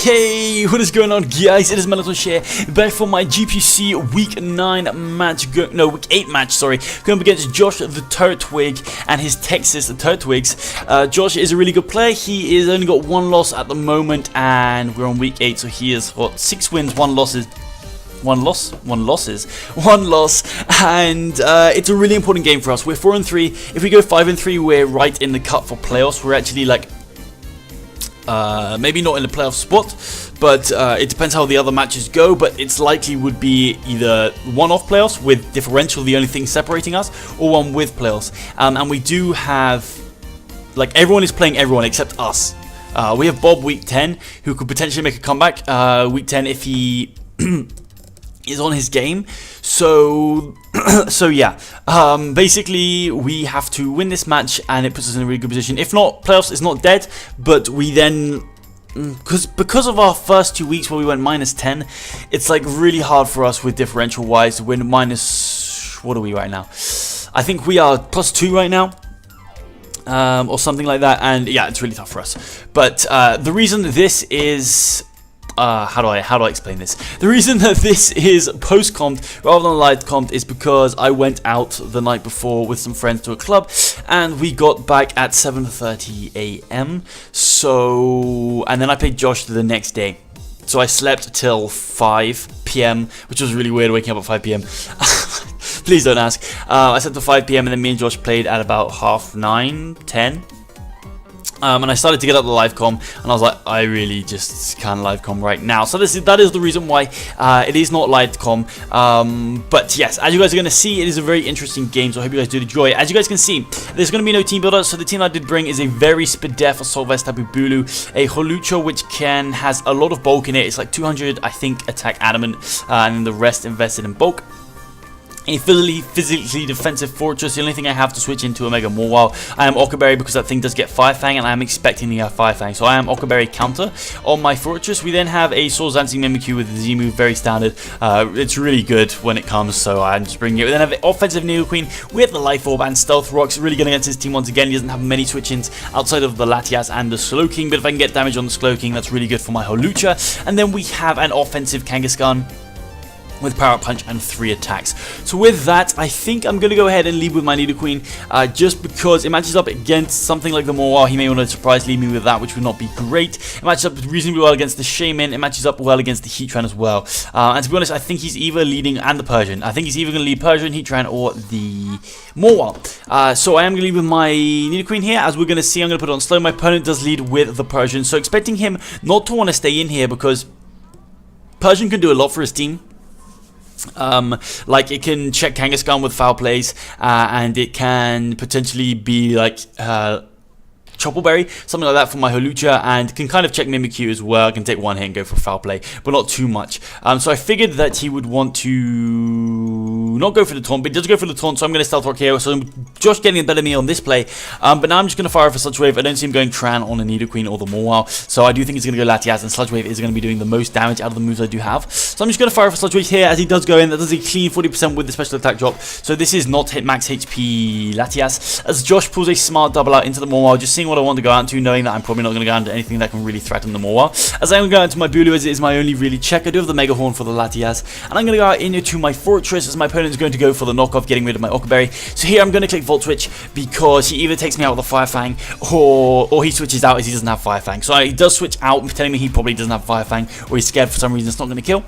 Hey, what is going on, guys? It is Melon here, back for my GPC Week 9 match, Week 8 match, sorry, going up against Josh the Turtwig and his Texas Turtwigs. Josh is a really good player. He is only got one loss at the moment, and we're on Week 8, so he has got 6 wins, 1 loss, and it's a really important game for us. We're 4-3. If we go 5-3, we're right in the cut for playoffs. We're actually like maybe not in the playoff spot, but it depends how the other matches go, but it's likely would be either one off playoffs with differential the only thing separating us, or one with playoffs. And we do have, like, everyone is playing everyone except us. We have Bob week 10 who could potentially make a comeback week 10 if he is on his game. So yeah, basically we have to win this match and it puts us in a really good position. If not, playoffs is not dead, but we then, because of our first 2 weeks where we went -10, it's like really hard for us with differential wise to win minus, what are we right now? I think we are +2 right now. Or something like that, and yeah, it's really tough for us. But the reason this is how do I explain this? The reason that this is post-comped rather than live comped is because I went out the night before with some friends to a club, and we got back at 7:30 AM. So, and then I played Josh the next day. So I slept till 5 PM, which was really weird, waking up at 5 PM. Please don't ask. I slept till 5 PM, and then me and Josh played at about 9:30, 10. And I started to get up the live com, and I was like, I really just can't live com right now. So that is the reason why it is not live com. But yes, as you guys are going to see, it is a very interesting game, so I hope you guys do enjoy it. As you guys can see, there's going to be no team builder, so the team I did bring is a very Spadef Assault Vest Tapu Bulu, a Holucho, which has a lot of bulk in it. It's like 200, I think, attack adamant, and then the rest invested in bulk. A physically defensive fortress. The only thing I have to switch into Omega Morwal, I am Okaberry, because that thing does get Fire Fang, and I am expecting to have Fire Fang. So I am Okaberry counter on my fortress. We then have a Soul Zancing Mimikyu with the Z move, very standard. It's really good when it comes, so I'm just bringing it. We then have offensive Neoqueen with the Life Orb and Stealth Rocks, really good against his team once again. He doesn't have many switch-ins outside of the Latias and the Slowking, but if I can get damage on the Slowking, that's really good for my Holucha. And then we have an offensive Kangaskhan with Power Up Punch and 3 attacks. So with that, I think I'm going to go ahead and lead with my Nidoqueen, just because it matches up against something like the Morwal. He may want to surprise lead me with that, which would not be great. It matches up reasonably well against the Shaman. It matches up well against the Heatran as well. And to be honest, I think he's either leading, and the Persian. I think he's either going to lead Persian, Heatran, or the Morwal. So I am going to lead with my Nidoqueen here. As we're going to see, I'm going to put it on slow. My opponent does lead with the Persian, so expecting him not to want to stay in here, because Persian can do a lot for his team. Like, it can check Kangaskhan with foul plays, and it can potentially be like Choppleberry, something like that for my Holucha, and can kind of check Mimikyu as well. I can take one hit and go for foul play, but not too much. So I figured that he would want to not go for the taunt, but he does go for the taunt, so I'm going to Stealth Rock here. So Josh getting a better me on this play, but now I'm just going to fire for Sludge Wave. I don't see him going Tran on the Nidoqueen or the Morwal, so I do think he's going to go Latias, and Sludge Wave is going to be doing the most damage out of the moves I do have. So I'm just going to fire for Sludge Wave here as he does go in. That does a clean 40% with the special attack drop, so this is not hit max HP Latias, as Josh pulls a smart double out into the Morwal, just seeing what I want to go out into, knowing that I'm probably not going to go into anything that can really threaten the Morwal. As I'm going to go into my Bulu, as it is my only really check. I do have the Mega Horn for the Latias, and I'm going to go out into my Fortress, as my opponent is going to go for the knockoff, getting rid of my Okaberry. So here I'm going to click Volt Switch, because he either takes me out with a Fire Fang, or he switches out as he doesn't have Fire Fang. So he does switch out, telling me he probably doesn't have Fire Fang, or he's scared for some reason it's not going to kill.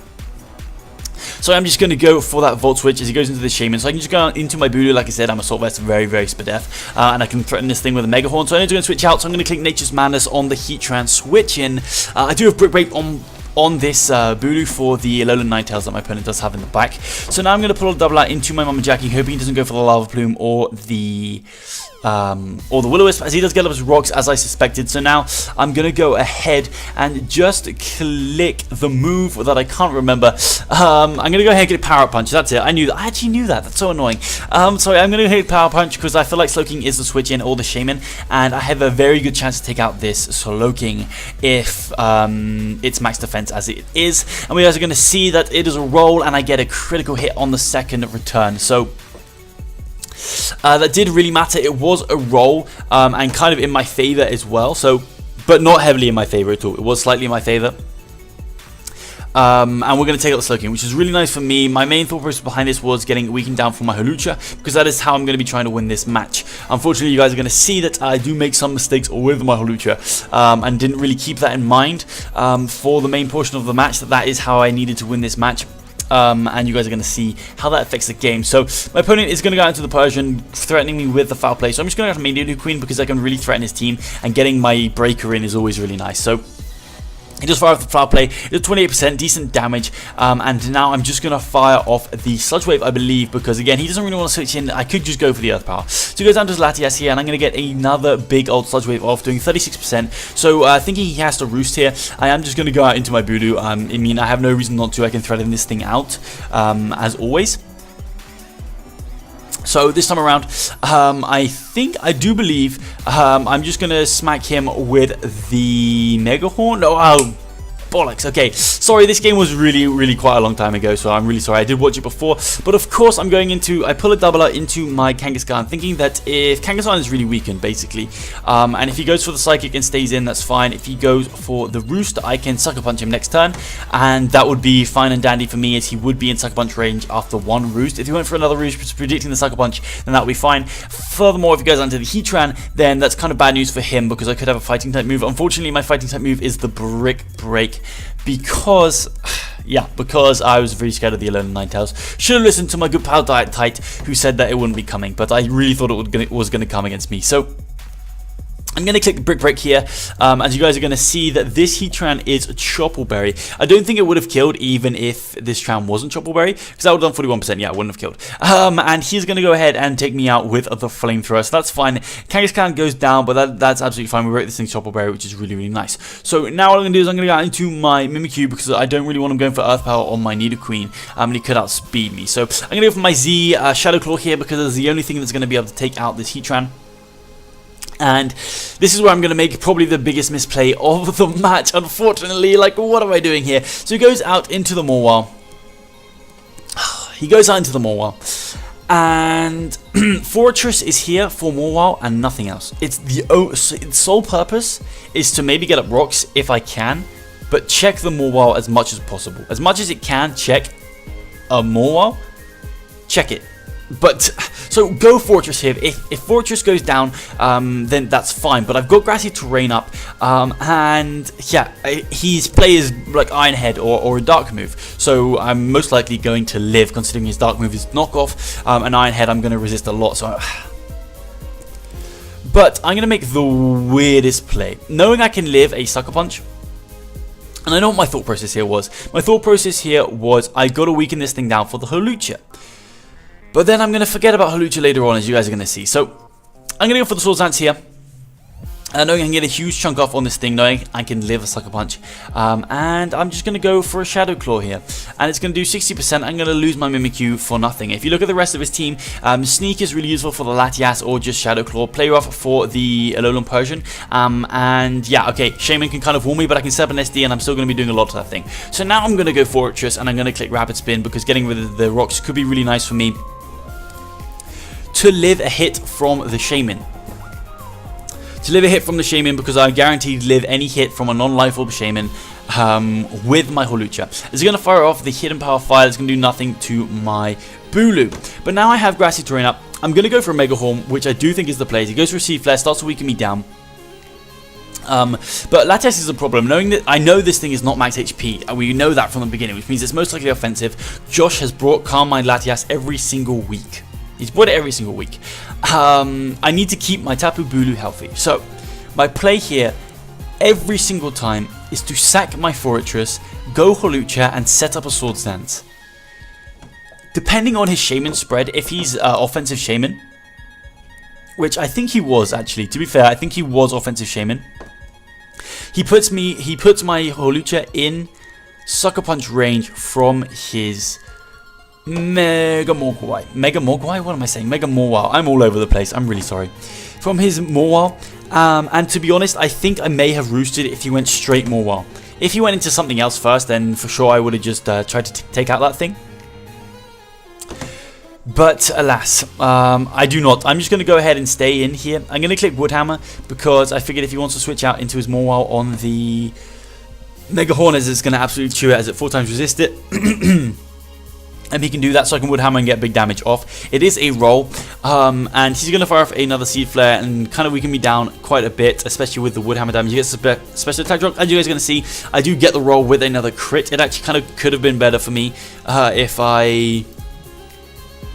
So I'm just going to go for that Volt Switch as he goes into the Shaman. So I can just go into my Bulu. Like I said, I'm Assault Vest, very, very Spadef. And I can threaten this thing with a Mega Horn. So I'm going to switch out. So I'm going to click Nature's Madness on the Heatran switch in. I do have Brick Break on this Bulu for the Alolan Ninetales that my opponent does have in the back. So now I'm going to pull a double out into my Mama Jackie, hoping he doesn't go for the Lava Plume or the Will-O-Wisp, as he does get up his rocks, as I suspected. So now I'm going to go ahead and just click the move that I can't remember. I'm going to go ahead and get a Power Up Punch. That's it. I knew that. I actually knew that. That's so annoying. So I'm going to hit Power Punch because I feel like Slowking is the switch in, or the Shaman, and I have a very good chance to take out this Slowking if it's max defense as it is. And we guys are going to see that it is a roll, and I get a critical hit on the second return. So that did really matter. It was a roll, and kind of in my favor as well. So, but not heavily in my favor at all. It was slightly in my favor. and we're going to take out the Slowking, which is really nice for me. My main thought process behind this was getting weakened down for my Holucha, because that is how I'm going to be trying to win this match. Unfortunately, you guys are going to see that I do make some mistakes with my Holucha, and didn't really keep that in mind for the main portion of the match, that is how I needed to win this match. And you guys are going to see how that affects the game. So my opponent is going to go into the Persian, threatening me with the foul play. So I'm just going to have to Queen because I can really threaten his team, and getting my breaker in is always really nice. So he just fired off the foul play. It's 28%, decent damage, and now I'm just going to fire off the Sludge Wave, I believe, because again, he doesn't really want to switch in. I could just go for the Earth Power. So he goes down to his Latias here, and I'm going to get another big old Sludge Wave off, doing 36%. So thinking he has to roost here, I am just going to go out into my Voodoo. I mean, I have no reason not to. I can threaten this thing out, as always. So this time around, I do believe, I'm just going to smack him with the Mega Horn. Oh, bollocks. Okay, sorry, this game was really quite a long time ago, so I'm really sorry. I did watch it before, but of course I pull a doubler into my Kangaskhan, thinking that if Kangaskhan is really weakened, basically, and if he goes for the Psychic and stays in, that's fine. If he goes for the Roost, I can Sucker Punch him next turn, and that would be fine and dandy for me, as he would be in Sucker Punch range after one Roost. If he went for another Roost, predicting the Sucker Punch, then that would be fine. Furthermore, if he goes onto the Heatran, then that's kind of bad news for him, because I could have a Fighting type move. Unfortunately, my Fighting type move is the Brick Break, because I was very scared of the Alolan Ninetales. Should have listened to my good pal Diet Tight, who said that it wouldn't be coming, but I really thought it was going to come against me. So I'm going to click Brick Break here, as you guys are going to see that this Heatran is Choppleberry. I don't think it would have killed even if this Tran wasn't Choppleberry, because that would have done 41%, yeah, it wouldn't have killed. And he's going to go ahead and take me out with the Flamethrower, so that's fine. Kangaskhan goes down, but that's absolutely fine. We wrote this thing Choppleberry, which is really nice. So now what I'm going to do is I'm going to go into my Mimikyu, because I don't really want him going for Earth Power on my Nidoqueen, and he could outspeed me. So I'm going to go for my Z Shadow Claw here, because it's the only thing that's going to be able to take out this Heatran. And this is where I'm going to make probably the biggest misplay of the match, unfortunately. Like, what am I doing here? So he goes out into the Mawile. And Fortress is here for Mawile and nothing else. Its sole purpose is to maybe get up rocks if I can, but check the Mawile as much as possible. As much as it can check a Mawile, check it. But, so go Fortress here. If Fortress goes down, then that's fine. But I've got Grassy Terrain up, and yeah, his play is like Iron Head or a Dark move. So I'm most likely going to live, considering his Dark move is Knockoff, and Iron Head I'm going to resist a lot. So, but I'm going to make the weirdest play, knowing I can live a Sucker Punch. And I know what my thought process here was. My thought process here was I got to weaken this thing down for the Holucha. But then I'm going to forget about Holucha later on, as you guys are going to see. So, I'm going to go for the Swords Dance here. I know I can get a huge chunk off on this thing, knowing I can live a Sucker Punch. And I'm just going to go for a Shadow Claw here. And it's going to do 60%. I'm going to lose my Mimikyu for nothing. If you look at the rest of his team, Sneak is really useful for the Latias or just Shadow Claw. Play Rough for the Alolan Persian. And yeah, okay, Shaman can kind of warn me, but I can set up an SD and I'm still going to be doing a lot to that thing. So now I'm going to go Fortress and I'm going to click Rapid Spin, because getting rid of the rocks could be really nice for me to live a hit from the Shaman. Because I guaranteed to live any hit from a non-life orb Shaman with my Holucha. It's going to fire off the Hidden Power Fire. It's going to do nothing to my Bulu. But now I have Grassy Terrain up. I'm going to go for a Mega Horn, which I do think is the play. He goes for a Sea Flare, starts to weaken me down. But Latias is a problem, knowing that I know this thing is not max HP, and we know that from the beginning, which means it's most likely offensive. Josh has brought Calm Mind Latias every single week. He's brought it every single week. I need to keep my Tapu Bulu healthy. So, my play here, every single time, is to sack my Fortress, go Holucha, and set up a Swords Dance. Depending on his Shaman spread, if he's offensive Shaman, which I think he was actually, to be fair, I think he was offensive Shaman. He puts my Holucha in Sucker Punch range from his Mega Mogwai? What am I saying? Mega Mawile. I'm all over the place. I'm really sorry. From his Mawile. And to be honest, I think I may have roosted if he went straight Mawile. If he went into something else first, then for sure I would have just tried to take out that thing. But alas, I do not. I'm just going to go ahead and stay in here. I'm going to click Woodhammer, because I figured if he wants to switch out into his Mawile on the Mega Hornets is going to absolutely chew it as it 4 times resist it. And he can do that, so I can Wood Hammer and get big damage off. It is a roll, and he's going to fire off another Seed Flare and kind of weaken me down quite a bit, especially with the Wood Hammer damage. You get special attack drop. As you guys are going to see, I do get the roll with another crit. It actually kind of could have been better for me if I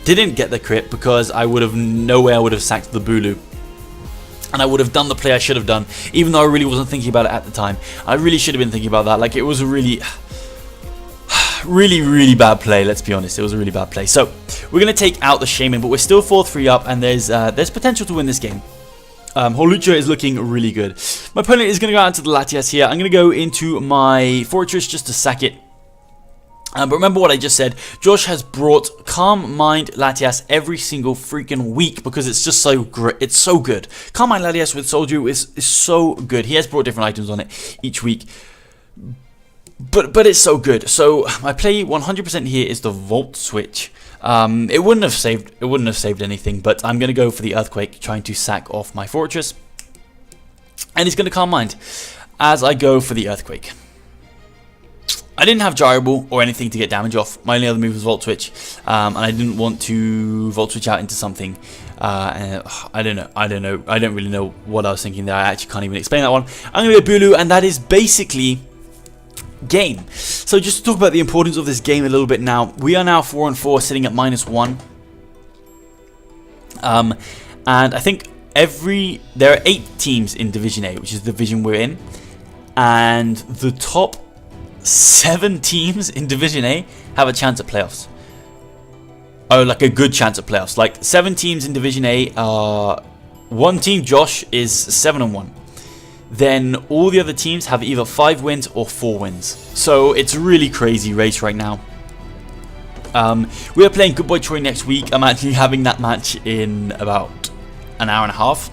didn't get the crit, because I would have no way I would have sacked the Bulu. And I would have done the play I should have done, even though I really wasn't thinking about it at the time. I really should have been thinking about that. Like, it was a really bad play, let's be honest. It was a really bad play. So, we're going to take out the Shaman, but we're still 4-3 up, and there's potential to win this game. Holucha is looking really good. My opponent is going to go out into the Latias here. I'm going to go into my Fortress just to sack it. But remember what I just said. Josh has brought Calm Mind Latias every single freaking week because it's just so great. It's so good. Calm Mind Latias with Soldier is so good. He has brought different items on it each week. But it's so good. So my play 100% here is the Volt Switch. It wouldn't have saved anything, but I'm gonna go for the Earthquake, trying to sack off my Fortress, and he's gonna Calm Mind as I go for the Earthquake. I didn't have Gyrable or anything to get damage off. My only other move was Volt Switch, and I didn't want to Volt Switch out into something. And I don't know. I don't really know what I was thinking there. I actually can't even explain that one. I'm gonna go Bulu, and that is basically game. So just to talk about the importance of this game a little bit now. We are now 4-4, sitting at -1. And I think there are 8 teams in Division A, which is the division we're in, and the top 7 teams in Division A have a chance at playoffs. Oh, like a good chance at playoffs. Like 7 teams in Division A are... One team, Josh, is 7-1. Then all the other teams have either 5 wins or 4 wins. So it's a really crazy race right now. We are playing Good Boy Troy next week. I'm actually having that match in about an hour and a half.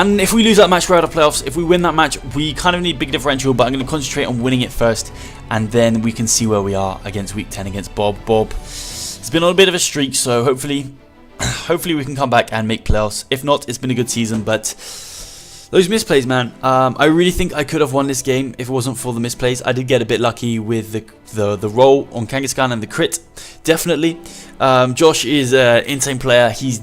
And if we lose that match, we're out of playoffs. If we win that match, we kind of need big differential, but I'm going to concentrate on winning it first, and then we can see where we are against week 10 against Bob. It's been on a bit of a streak, so hopefully we can come back and make playoffs. If not, it's been a good season, but those misplays, man. I really think I could have won this game if it wasn't for the misplays. I did get a bit lucky with the roll on Kangaskhan and the crit, definitely. Josh is an insane player. He's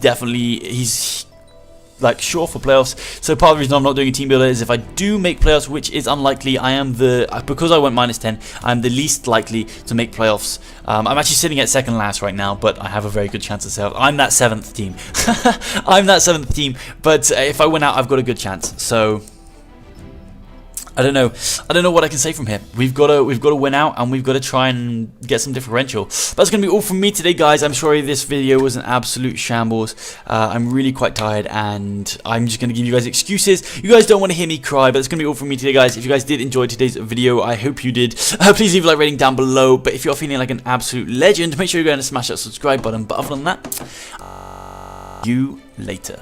like sure for playoffs. So part of the reason I'm not doing a team builder is if I do make playoffs, which is unlikely, because I went -10, I'm the least likely to make playoffs. I'm actually sitting at second last right now, but I have a very good chance of self. I'm that 7th team. I'm that 7th team, but if I win out, I've got a good chance. So I don't know what I can say from here. We've got to win out, and we've got to try and get some differential. That's going to be all from me today, guys. I'm sorry this video was an absolute shambles. I'm really quite tired, and I'm just going to give you guys excuses. You guys don't want to hear me cry, but it's going to be all from me today, guys. If you guys did enjoy today's video, I hope you did. Please leave a like rating down below. But if you're feeling like an absolute legend, make sure you're going to smash that subscribe button. But other than that, you later.